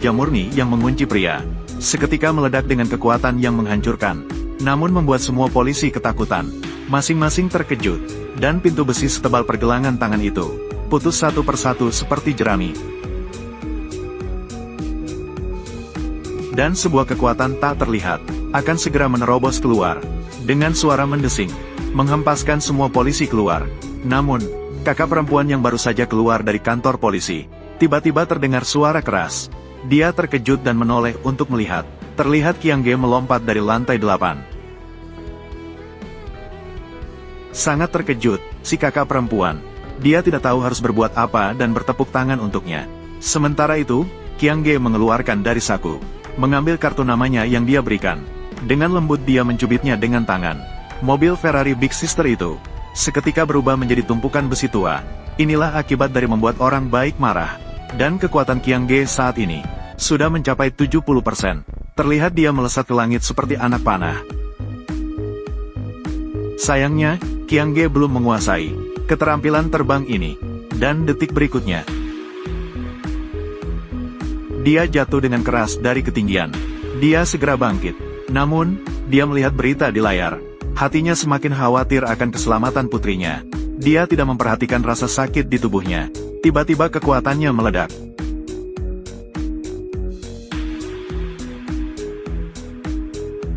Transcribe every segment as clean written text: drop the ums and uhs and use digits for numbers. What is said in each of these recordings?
baja murni yang mengunci pria. Seketika meledak dengan kekuatan yang menghancurkan. Namun membuat semua polisi ketakutan. Masing-masing terkejut. Dan pintu besi setebal pergelangan tangan itu putus satu persatu seperti jerami. Dan sebuah kekuatan tak terlihat akan segera menerobos keluar. Dengan suara mendesing, menghempaskan semua polisi keluar. Namun, kakak perempuan yang baru saja keluar dari kantor polisi, tiba-tiba terdengar suara keras. Dia terkejut dan menoleh untuk melihat. Terlihat Qiang Ge melompat dari lantai 8. Sangat terkejut, si kakak perempuan. Dia tidak tahu harus berbuat apa dan bertepuk tangan untuknya. Sementara itu, Qiang Ge mengeluarkan dari saku, mengambil kartu namanya yang dia berikan. Dengan lembut dia mencubitnya dengan tangan. Mobil Ferrari Big Sister itu seketika berubah menjadi tumpukan besi tua. Inilah akibat dari membuat orang baik marah. Dan kekuatan Qiang Ge saat ini sudah mencapai 70%. Terlihat dia melesat ke langit seperti anak panah. Sayangnya, Qiang Ge belum menguasai keterampilan terbang ini. Dan detik berikutnya, dia jatuh dengan keras dari ketinggian. Dia segera bangkit. Namun, dia melihat berita di layar. Hatinya semakin khawatir akan keselamatan putrinya. Dia tidak memperhatikan rasa sakit di tubuhnya. Tiba-tiba kekuatannya meledak.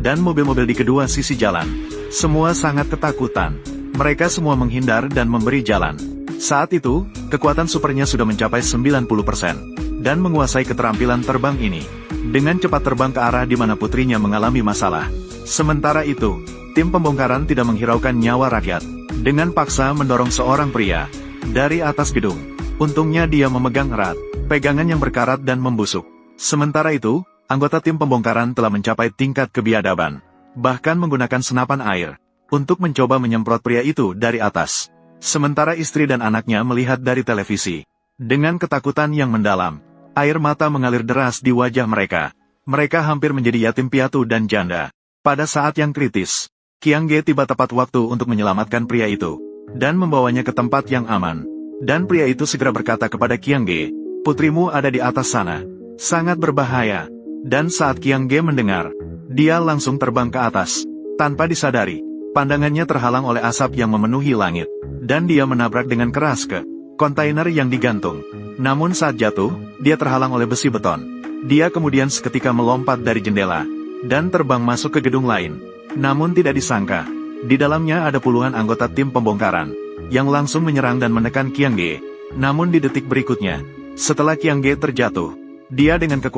Dan mobil-mobil di kedua sisi jalan, semua sangat ketakutan. Mereka semua menghindar dan memberi jalan. Saat itu, kekuatan supernya sudah mencapai 90%. Dan menguasai keterampilan terbang ini. Dengan cepat terbang ke arah di mana putrinya mengalami masalah. Sementara itu, tim pembongkaran tidak menghiraukan nyawa rakyat. Dengan paksa mendorong seorang pria dari atas gedung. Untungnya dia memegang erat pegangan yang berkarat dan membusuk. Sementara itu, anggota tim pembongkaran telah mencapai tingkat kebiadaban. Bahkan menggunakan senapan air untuk mencoba menyemprot pria itu dari atas. Sementara istri dan anaknya melihat dari televisi. Dengan ketakutan yang mendalam, air mata mengalir deras di wajah mereka. Mereka hampir menjadi yatim piatu dan janda. Pada saat yang kritis, Qiang Ge tiba tepat waktu untuk menyelamatkan pria itu. Dan membawanya ke tempat yang aman. Dan pria itu segera berkata kepada Qiang Ge, "Putrimu ada di atas sana. Sangat berbahaya." Dan saat Qiang Ge mendengar, dia langsung terbang ke atas. Tanpa disadari, pandangannya terhalang oleh asap yang memenuhi langit. Dan dia menabrak dengan keras ke kontainer yang digantung. Namun saat jatuh, dia terhalang oleh besi beton. Dia kemudian seketika melompat dari jendela dan terbang masuk ke gedung lain. Namun tidak disangka, di dalamnya ada puluhan anggota tim pembongkaran yang langsung menyerang dan menekan Qiang Ge. Namun di detik berikutnya, setelah Qiang Ge terjatuh, dia dengan kekuatan